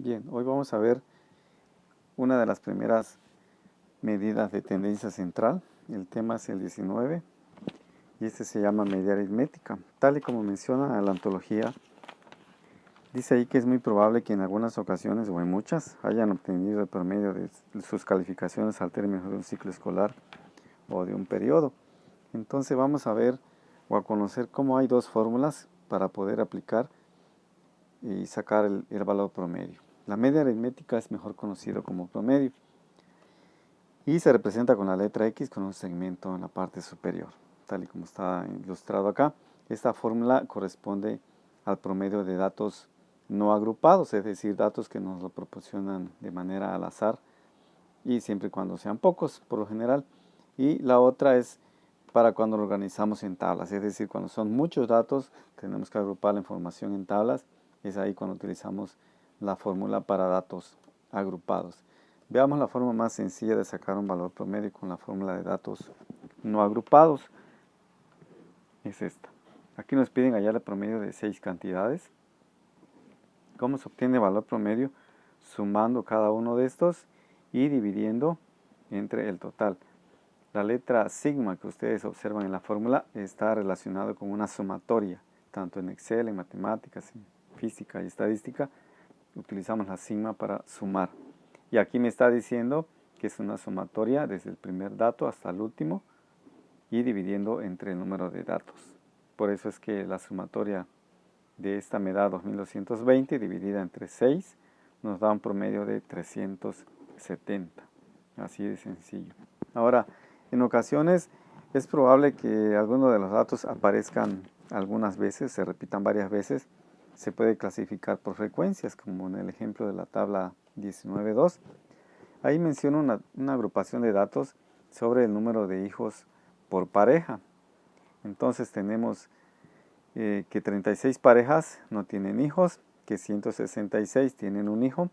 Bien, hoy vamos a ver una de las primeras medidas de tendencia central. El tema es el 19 y este se llama medida aritmética. Tal y como menciona la antología, dice ahí que es muy probable que en algunas ocasiones o en muchas hayan obtenido el promedio de sus calificaciones al término de un ciclo escolar o de un periodo. Entonces vamos a ver o a conocer cómo hay dos fórmulas para poder aplicar y sacar el valor promedio. La media aritmética es mejor conocido como promedio y se representa con la letra X con un segmento en la parte superior, tal y como está ilustrado acá. Esta fórmula corresponde al promedio de datos no agrupados, es decir, datos que nos lo proporcionan de manera al azar y siempre y cuando sean pocos, por lo general. Y la otra es para cuando lo organizamos en tablas, es decir, cuando son muchos datos, tenemos que agrupar la información en tablas, es ahí cuando utilizamos la fórmula para datos agrupados. Veamos la forma más sencilla de sacar un valor promedio con la fórmula de datos no agrupados. Es esta. Aquí nos piden hallar el promedio de 6 cantidades. ¿Cómo se obtiene el valor promedio? Sumando cada uno de estos y dividiendo entre el total. La letra sigma que ustedes observan en la fórmula está relacionada con una sumatoria, tanto en Excel, en matemáticas, en física y estadística, utilizamos la sigma para sumar. Y aquí me está diciendo que es una sumatoria desde el primer dato hasta el último y dividiendo entre el número de datos. Por eso es que la sumatoria de esta me da 2220 dividida entre 6 nos da un promedio de 370. Así de sencillo. Ahora, en ocasiones es probable que algunos de los datos aparezcan algunas veces, se repitan varias veces. Se puede clasificar por frecuencias, como en el ejemplo de la tabla 19.2. Ahí menciona una agrupación de datos sobre el número de hijos por pareja. Entonces tenemos que 36 parejas no tienen hijos, que 166 tienen un hijo,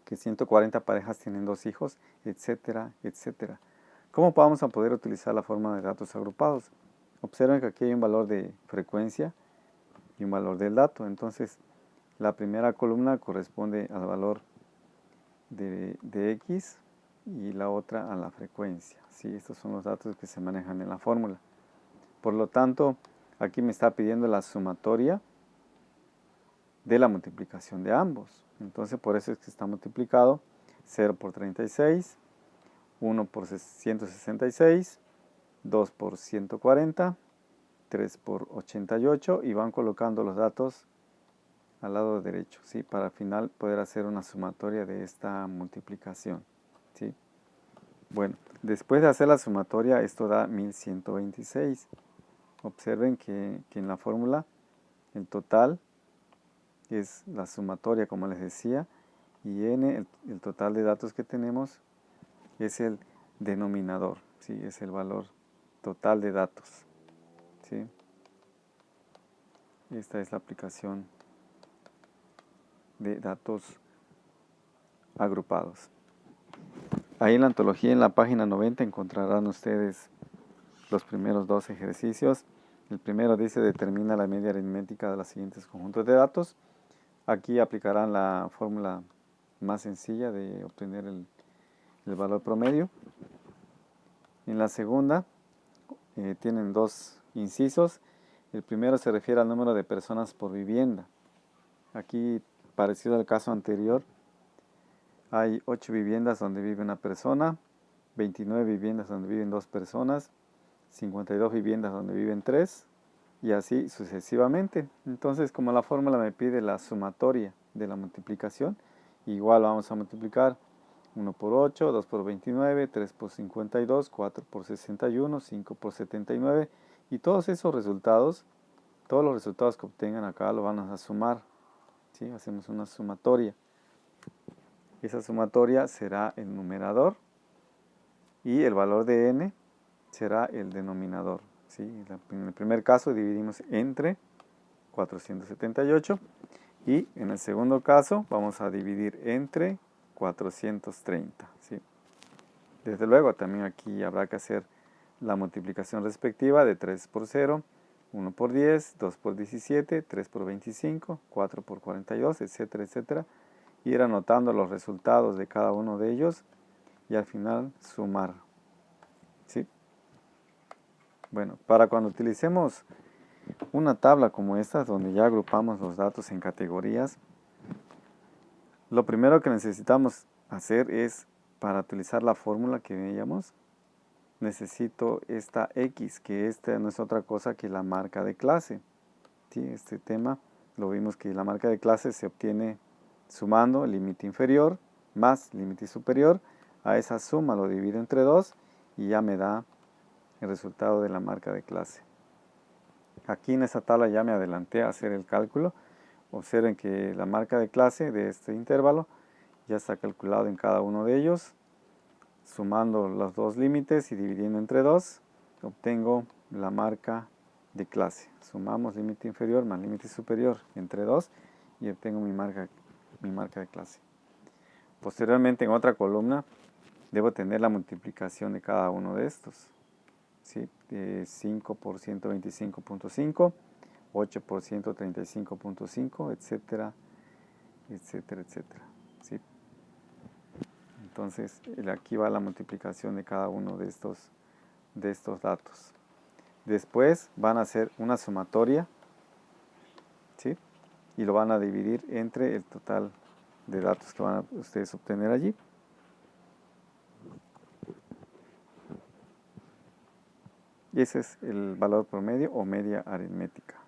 que 140 parejas tienen dos hijos, etcétera, etcétera. ¿Cómo vamos a poder utilizar la forma de datos agrupados? Observen que aquí hay un valor de frecuencia y un valor del dato. Entonces, la primera columna corresponde al valor de X y la otra a la frecuencia. ¿Sí? Estos son los datos que se manejan en la fórmula. Por lo tanto, aquí me está pidiendo la sumatoria de la multiplicación de ambos. Entonces, por eso es que está multiplicado 0 por 36, 1 por 166, 2 por 140, 3 por 88 y van colocando los datos al lado derecho, ¿sí? Para al final poder hacer una sumatoria de esta multiplicación, ¿sí? Bueno, después de hacer la sumatoria, esto da 1126. Observen que en la fórmula el total es la sumatoria, como les decía, y n, el total de datos que tenemos, es el denominador, ¿sí? Es el valor total de datos, ¿sí? Esta es la aplicación de datos agrupados. Ahí en la antología, en la página 90, encontrarán ustedes los primeros dos ejercicios. El primero dice: determina la media aritmética de los siguientes conjuntos de datos. Aquí aplicarán la fórmula más sencilla de obtener el valor promedio. En la segunda tienen dos incisos. El primero se refiere al número de personas por vivienda. Aquí, parecido al caso anterior, hay 8 viviendas donde vive una persona, 29 viviendas donde viven 2 personas, 52 viviendas donde viven 3 y así sucesivamente. Entonces, como la fórmula me pide la sumatoria de la multiplicación, igual vamos a multiplicar 1 por 8, 2 por 29, 3 por 52, 4 por 61, 5 por 79 y todos esos resultados, todos los resultados que obtengan acá lo van a sumar, ¿sí? Hacemos una sumatoria. Esa sumatoria será el numerador y el valor de n será el denominador, ¿sí? En el primer caso dividimos entre 478 y en el segundo caso vamos a dividir entre 430, ¿sí? Desde luego también aquí habrá que hacer la multiplicación respectiva de 3 por 0, 1 por 10, 2 por 17, 3 por 25, 4 por 42, etcétera, etcétera. ir anotando los resultados de cada uno de ellos y al final sumar. ¿Sí? Bueno, para cuando utilicemos una tabla como esta, donde ya agrupamos los datos en categorías, lo primero que necesitamos hacer es, para utilizar la fórmula que veíamos, necesito esta X, que esta no es otra cosa que la marca de clase. ¿Sí? Este tema lo vimos que la marca de clase se obtiene sumando el límite inferior más límite superior. A esa suma lo divido entre 2 y ya me da el resultado de la marca de clase. Aquí en esta tabla ya me adelanté a hacer el cálculo. Observen que la marca de clase de este intervalo ya está calculado en cada uno de ellos. Sumando los dos límites y dividiendo entre 2, obtengo la marca de clase. Sumamos límite inferior más límite superior entre 2 y obtengo mi marca de clase. Posteriormente, en otra columna, debo tener la multiplicación de cada uno de estos. ¿Sí? 5 por 125.5, 8 por 135.5, etcétera, etcétera, etcétera. ¿Sí? Entonces, aquí va la multiplicación de cada uno de estos datos. Después van a hacer una sumatoria, ¿sí? Y lo van a dividir entre el total de datos que van a ustedes obtener allí. Y ese es el valor promedio o media aritmética.